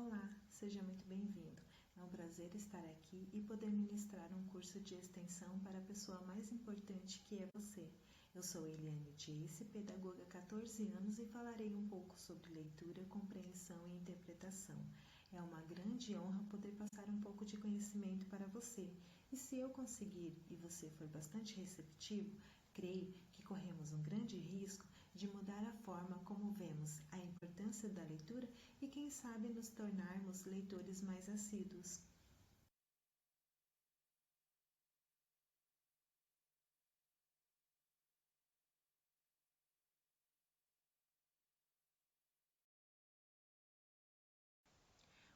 Olá, seja muito bem-vindo. É um prazer estar aqui e poder ministrar um curso de extensão para a pessoa mais importante que é você. Eu sou Eliane Jace, pedagoga há 14 anos e falarei um pouco sobre leitura, compreensão e interpretação. É uma grande honra poder passar um pouco de conhecimento para você. E se eu conseguir e você for bastante receptivo, creio que corremos um grande risco de mudar a forma como vemos a importância da leitura e quem sabe nos tornarmos leitores mais assíduos.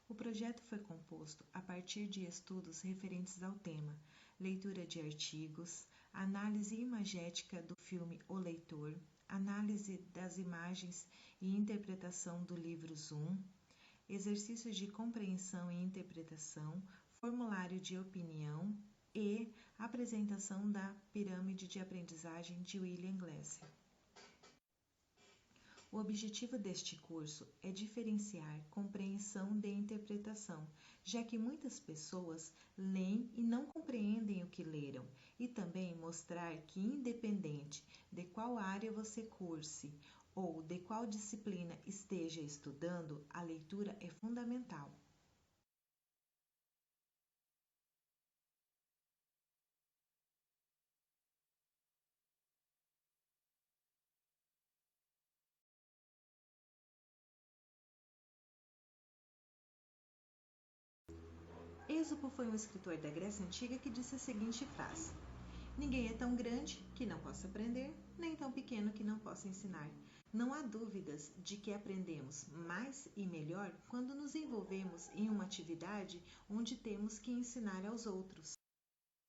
O projeto foi composto a partir de estudos referentes ao tema, leitura de artigos, análise imagética do filme O Leitor, análise das imagens e interpretação do livro Zoom, exercícios de compreensão e interpretação, formulário de opinião e apresentação da pirâmide de aprendizagem de William Glasser. O objetivo deste curso é diferenciar compreensão de interpretação, já que muitas pessoas leem e não compreendem o que leram, e também mostrar que, independente de qual área você curse ou de qual disciplina esteja estudando, a leitura é fundamental. Êxopo foi um escritor da Grécia Antiga que disse a seguinte frase: ninguém é tão grande que não possa aprender, nem tão pequeno que não possa ensinar. Não há dúvidas de que aprendemos mais e melhor quando nos envolvemos em uma atividade onde temos que ensinar aos outros.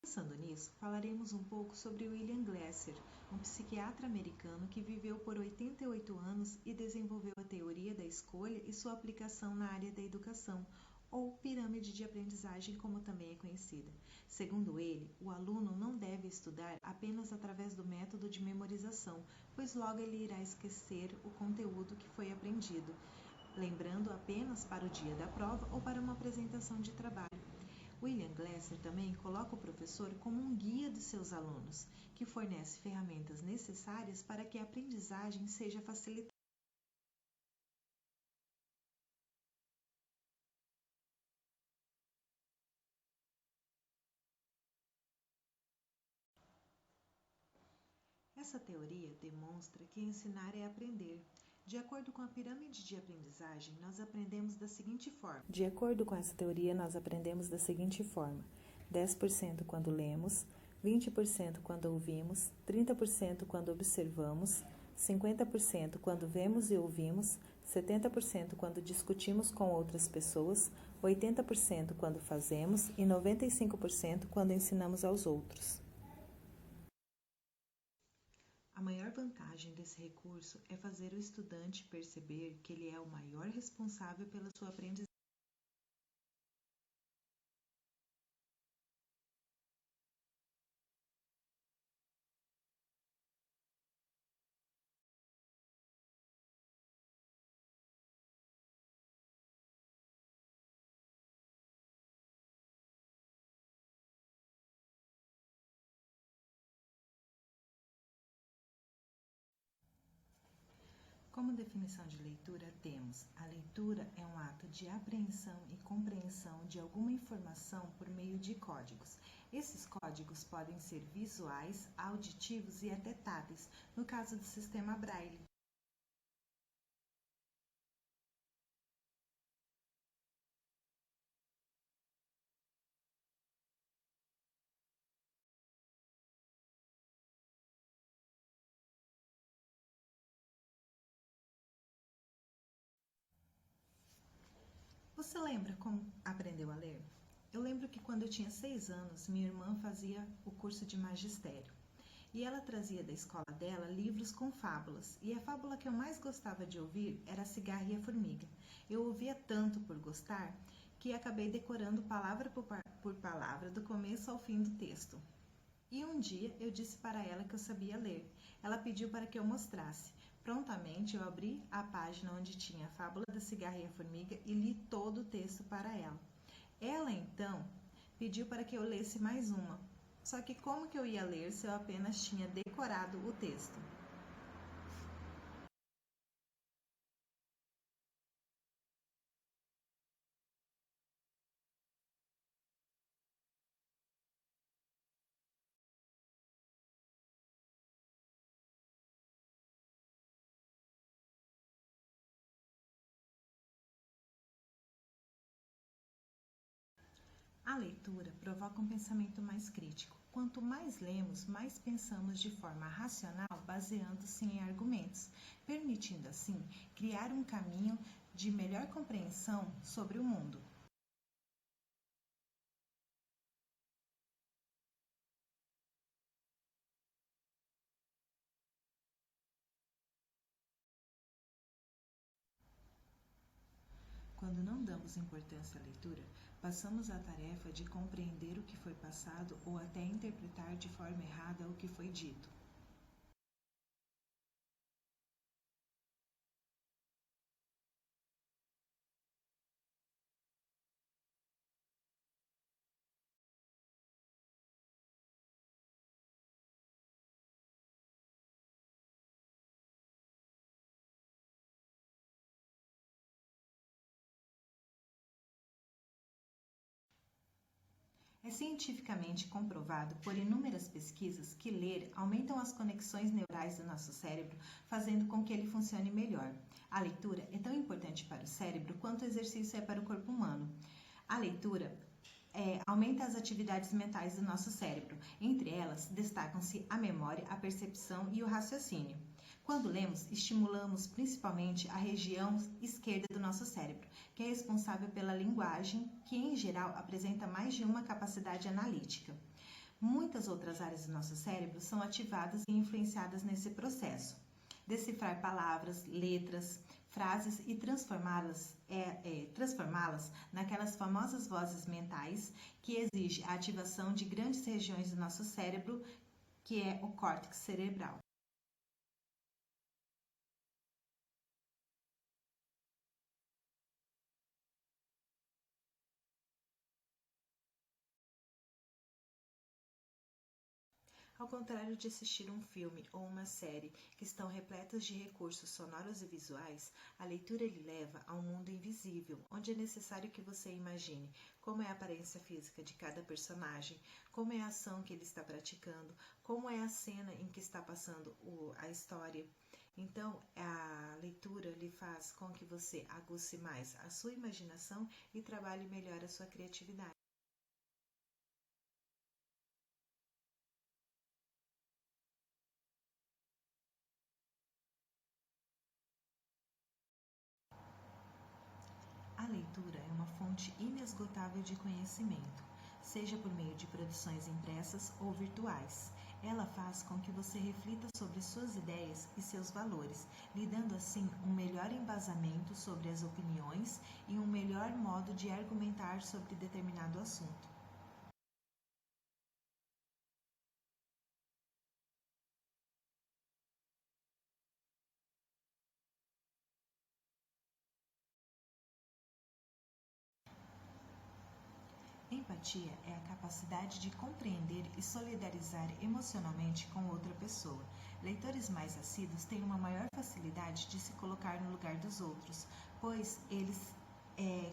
Pensando nisso, falaremos um pouco sobre William Glasser, um psiquiatra americano que viveu por 88 anos e desenvolveu a teoria da escolha e sua aplicação na área da educação, ou pirâmide de aprendizagem, como também é conhecida. Segundo ele, o aluno não deve estudar apenas através do método de memorização, pois logo ele irá esquecer o conteúdo que foi aprendido, lembrando apenas para o dia da prova ou para uma apresentação de trabalho. William Glasser também coloca o professor como um guia de seus alunos, que fornece ferramentas necessárias para que a aprendizagem seja facilitada. Essa teoria demonstra que ensinar é aprender. De acordo com a pirâmide de aprendizagem, nós aprendemos da seguinte forma. De acordo com essa teoria, nós aprendemos da seguinte forma: 10% quando lemos, 20% quando ouvimos, 30% quando observamos, 50% quando vemos e ouvimos, 70% quando discutimos com outras pessoas, 80% quando fazemos e 95% quando ensinamos aos outros. A maior vantagem desse recurso é fazer o estudante perceber que ele é o maior responsável pela sua aprendizagem. Como definição de leitura, temos: a leitura é um ato de apreensão e compreensão de alguma informação por meio de códigos. Esses códigos podem ser visuais, auditivos e até táteis, no caso do sistema Braille. Você lembra como aprendeu a ler? Eu lembro que quando eu tinha 6 anos, minha irmã fazia o curso de magistério. E ela trazia da escola dela livros com fábulas, e a fábula que eu mais gostava de ouvir era A Cigarra e a Formiga. Eu ouvia tanto por gostar que acabei decorando palavra por palavra do começo ao fim do texto. E um dia eu disse para ela que eu sabia ler. Ela pediu para que eu mostrasse, Prontamente eu abri a página onde tinha a fábula da cigarra e a formiga e li todo o texto para ela. Ela então pediu para que eu lesse mais uma. Só que como que eu ia ler se eu apenas tinha decorado o texto? A leitura provoca um pensamento mais crítico. Quanto mais lemos, mais pensamos de forma racional, baseando-se em argumentos, permitindo assim criar um caminho de melhor compreensão sobre o mundo. Quando não damos importância à leitura, passamos a tarefa de compreender o que foi passado ou até interpretar de forma errada o que foi dito. É cientificamente comprovado por inúmeras pesquisas que ler aumenta as conexões neurais do nosso cérebro, fazendo com que ele funcione melhor. A leitura é tão importante para o cérebro quanto o exercício é para o corpo humano. A leitura aumenta as atividades mentais do nosso cérebro. Entre elas, destacam-se a memória, a percepção e o raciocínio. Quando lemos, estimulamos principalmente a região esquerda do nosso cérebro, que é responsável pela linguagem, que em geral apresenta mais de uma capacidade analítica. Muitas outras áreas do nosso cérebro são ativadas e influenciadas nesse processo. Decifrar palavras, letras, frases e transformá-las naquelas famosas vozes mentais que exige a ativação de grandes regiões do nosso cérebro, que é o córtex cerebral. Ao contrário de assistir um filme ou uma série que estão repletas de recursos sonoros e visuais, a leitura lhe leva a um mundo invisível, onde é necessário que você imagine como é a aparência física de cada personagem, como é a ação que ele está praticando, como é a cena em que está passando a história. Então, a leitura lhe faz com que você aguce mais a sua imaginação e trabalhe melhor a sua criatividade. A leitura é uma fonte inesgotável de conhecimento, seja por meio de produções impressas ou virtuais. Ela faz com que você reflita sobre suas ideias e seus valores, lhe dando assim um melhor embasamento sobre as opiniões e um melhor modo de argumentar sobre determinado assunto. Empatia é a capacidade de compreender e solidarizar emocionalmente com outra pessoa. Leitores mais assíduos têm uma maior facilidade de se colocar no lugar dos outros, pois eles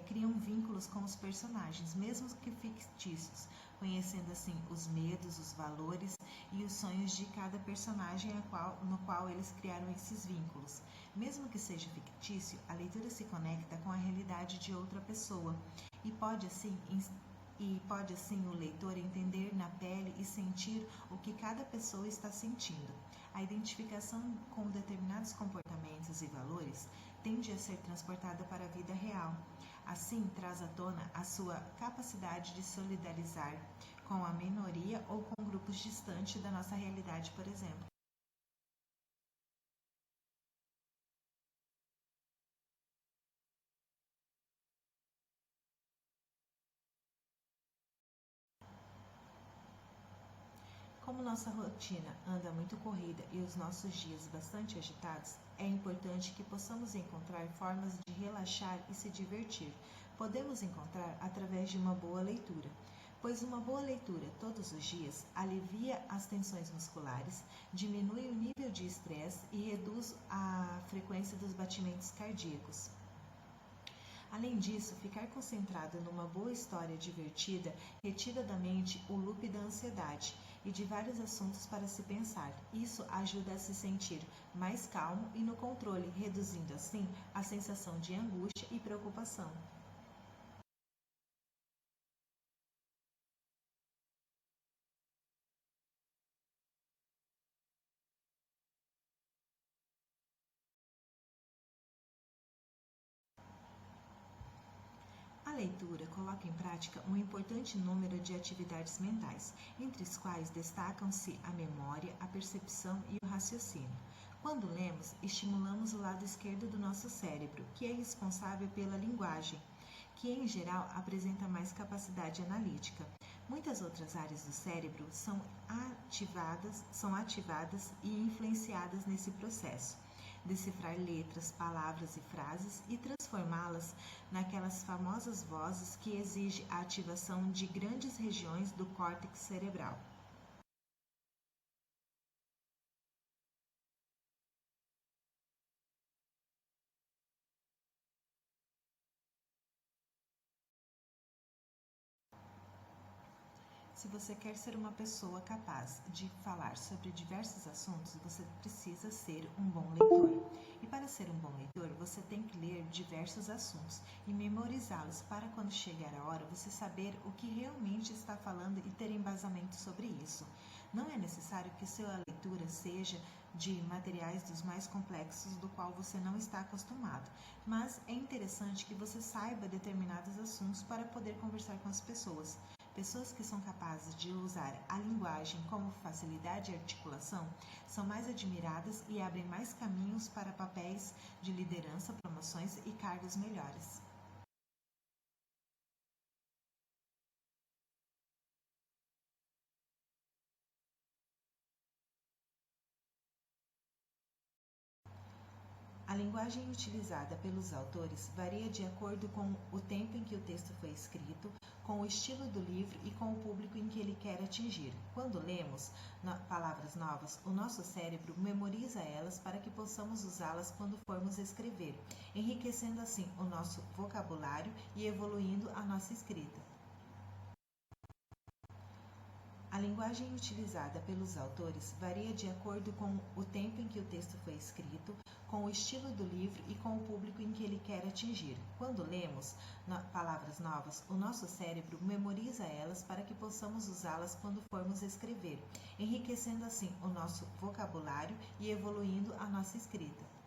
criam vínculos com os personagens, mesmo que fictícios, conhecendo assim os medos, os valores e os sonhos de cada personagem no qual eles criaram esses vínculos. Mesmo que seja fictício, a leitura se conecta com a realidade de outra pessoa e pode assim o leitor entender na pele e sentir o que cada pessoa está sentindo. A identificação com determinados comportamentos e valores tende a ser transportada para a vida real. Assim, traz à tona a sua capacidade de solidarizar com a minoria ou com grupos distantes da nossa realidade, por exemplo. Como Como nossa rotina anda muito corrida e os nossos dias bastante agitados, é importante que possamos encontrar formas de relaxar e se divertir. Podemos encontrar através de uma boa leitura, pois uma boa leitura todos os dias alivia as tensões musculares, diminui o nível de estresse e reduz a frequência dos batimentos cardíacos. Além disso, ficar concentrado numa boa história divertida retira da mente o loop da ansiedade e de vários assuntos para se pensar. Isso ajuda a se sentir mais calmo e no controle, reduzindo assim a sensação de angústia e preocupação. A leitura coloca em prática um importante número de atividades mentais, entre as quais destacam-se a memória, a percepção e o raciocínio. Quando lemos, estimulamos o lado esquerdo do nosso cérebro, que é responsável pela linguagem, que em geral apresenta mais capacidade analítica. Muitas outras áreas do cérebro são ativadas e influenciadas nesse processo. Decifrar letras, palavras e frases e transformá-las naquelas famosas vozes que exigem a ativação de grandes regiões do córtex cerebral. Se você quer ser uma pessoa capaz de falar sobre diversos assuntos, você precisa ser um bom leitor. E para ser um bom leitor, você tem que ler diversos assuntos e memorizá-los para quando chegar a hora você saber o que realmente está falando e ter embasamento sobre isso. Não é necessário que sua leitura seja de materiais dos mais complexos do qual você não está acostumado, mas é interessante que você saiba determinados assuntos para poder conversar com as pessoas. Pessoas que são capazes de usar a linguagem como facilidade e articulação são mais admiradas e abrem mais caminhos para papéis de liderança, promoções e cargos melhores. A linguagem utilizada pelos autores varia de acordo com o tempo em que o texto foi escrito, com o estilo do livro e com o público em que ele quer atingir. Quando lemos palavras novas, o nosso cérebro memoriza elas para que possamos usá-las quando formos escrever, enriquecendo assim o nosso vocabulário e evoluindo a nossa escrita. A linguagem utilizada pelos autores varia de acordo com o tempo em que o texto foi escrito, com o estilo do livro e com o público em que ele quer atingir. Quando lemos palavras novas, o nosso cérebro memoriza elas para que possamos usá-las quando formos escrever, enriquecendo assim o nosso vocabulário e evoluindo a nossa escrita.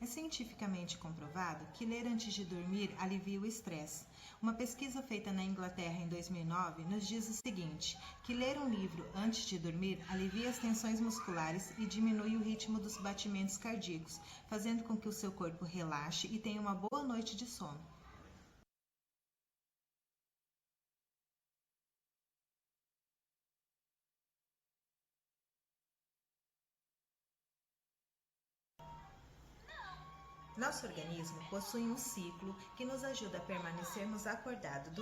É cientificamente comprovado que ler antes de dormir alivia o estresse. Uma pesquisa feita na Inglaterra em 2009 nos diz o seguinte, que ler um livro antes de dormir alivia as tensões musculares e diminui o ritmo dos batimentos cardíacos, fazendo com que o seu corpo relaxe e tenha uma boa noite de sono. Nosso organismo possui um ciclo que nos ajuda a permanecermos acordados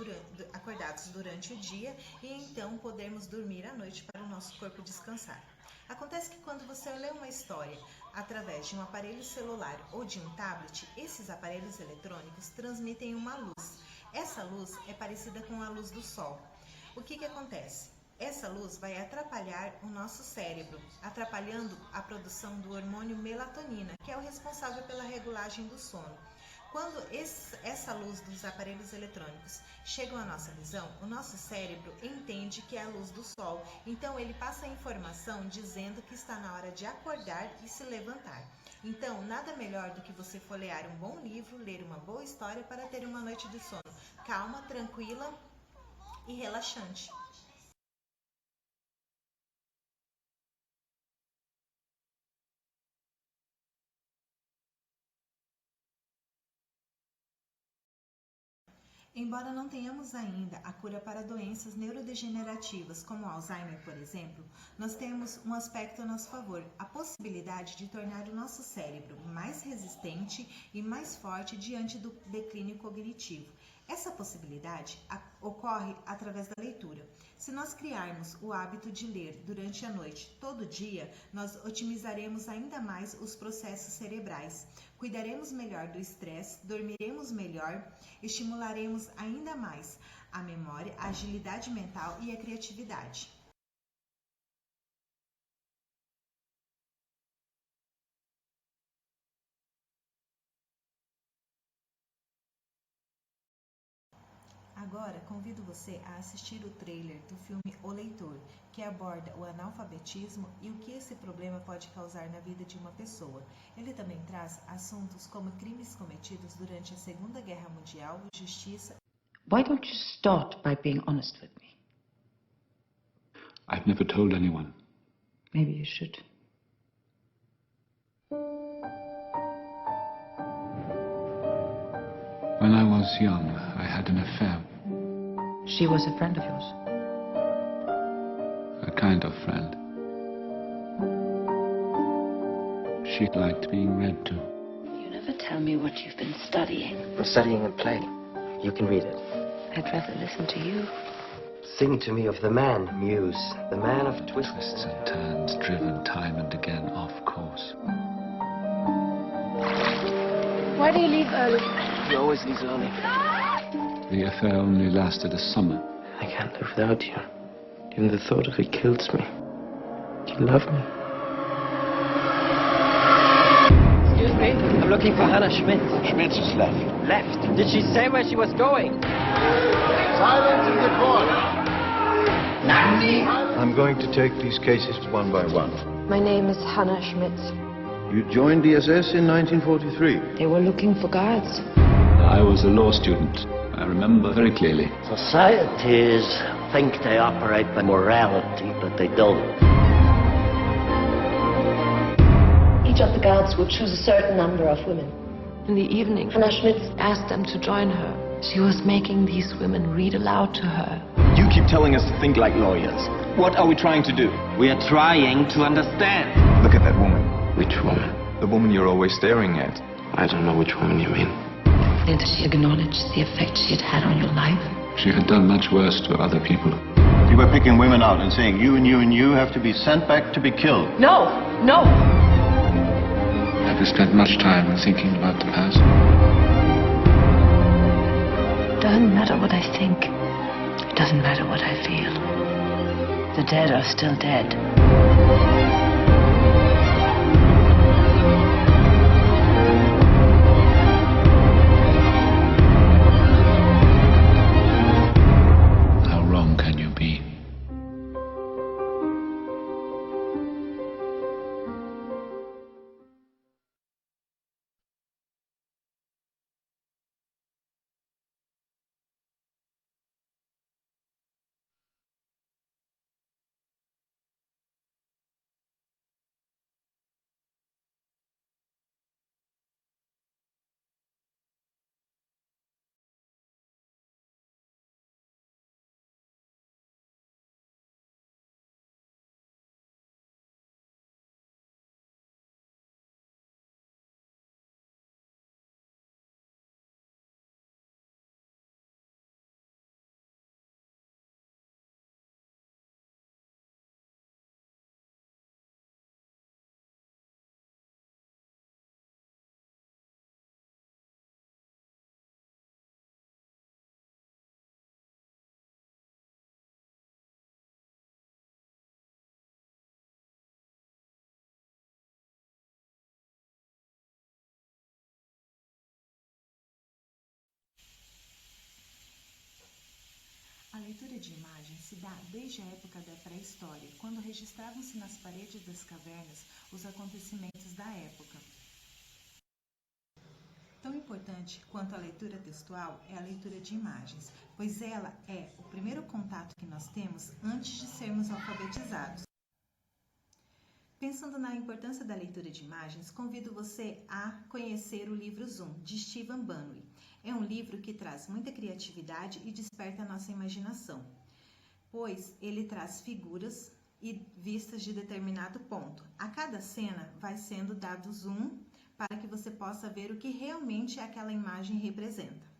durante o dia e então podermos dormir à noite para o nosso corpo descansar. Acontece que quando você lê uma história através de um aparelho celular ou de um tablet, esses aparelhos eletrônicos transmitem uma luz. Essa luz é parecida com a luz do sol. O que acontece? Essa luz vai atrapalhar o nosso cérebro, atrapalhando a produção do hormônio melatonina, que é o responsável pela regulagem do sono. Quando essa luz dos aparelhos eletrônicos chega à nossa visão, o nosso cérebro entende que é a luz do sol. Então ele passa a informação dizendo que está na hora de acordar e se levantar. Então, nada melhor do que você folhear um bom livro, ler uma boa história para ter uma noite de sono calma, tranquila e relaxante. Embora não tenhamos ainda a cura para doenças neurodegenerativas como Alzheimer, por exemplo, nós temos um aspecto a nosso favor, a possibilidade de tornar o nosso cérebro mais resistente e mais forte diante do declínio cognitivo. Essa possibilidade ocorre através da leitura. Se nós criarmos o hábito de ler durante a noite, todo dia, nós otimizaremos ainda mais os processos cerebrais, cuidaremos melhor do estresse, dormiremos melhor, estimularemos ainda mais a memória, a agilidade mental e a criatividade. Agora, convido você a assistir o trailer do filme O Leitor, que aborda o analfabetismo e o que esse problema pode causar na vida de uma pessoa. Ele também traz assuntos como crimes cometidos durante a Segunda Guerra Mundial, justiça. Why don't you start by being honest with me? I've never told anyone. Maybe you should. When I was young, I had an affair. She was a friend of yours. A kind of friend. She liked being read to. You never tell me what you've been studying. I'm studying a play. You can read it. I'd rather listen to you. Sing to me of the man, Muse, the man of Twists and turns, driven time and again off course. Why do you leave early? He always leaves early. The affair only lasted a summer. I can't live without you. Even the thought of it kills me. Do you love me? Excuse me, I'm looking for Hannah Schmidt. Schmitz is left. Left? Did she say where she was going? Silence in the court. I'm going to take these cases one by one. My name is Hannah Schmidt. You joined the SS in 1943. They were looking for guards. I was a law student. I remember very clearly. Societies think they operate by morality, but they don't. Each of the guards would choose a certain number of women. In the evening, Hannah Schmidt asked them to join her. She was making these women read aloud to her. You keep telling us to think like lawyers. What are we trying to do? We are trying to understand. Look at that woman. Which woman? The woman you're always staring at. I don't know which woman you mean. Did she acknowledge the effect she had had on your life? She had done much worse to other people. You were picking women out and saying you and you and you have to be sent back to be killed. No! No! Have you spent much time thinking about the past? It doesn't matter what I think. It doesn't matter what I feel. The dead are still dead. se dá desde a época da pré-história, quando registravam-se nas paredes das cavernas os acontecimentos da época. Tão importante quanto a leitura textual é a leitura de imagens, pois ela é o primeiro contato que nós temos antes de sermos alfabetizados. Pensando na importância da leitura de imagens, convido você a conhecer o livro Zoom, de Steven Bunbury. É um livro que traz muita criatividade e desperta a nossa imaginação, pois ele traz figuras e vistas de determinado ponto. A cada cena vai sendo dado zoom para que você possa ver o que realmente aquela imagem representa.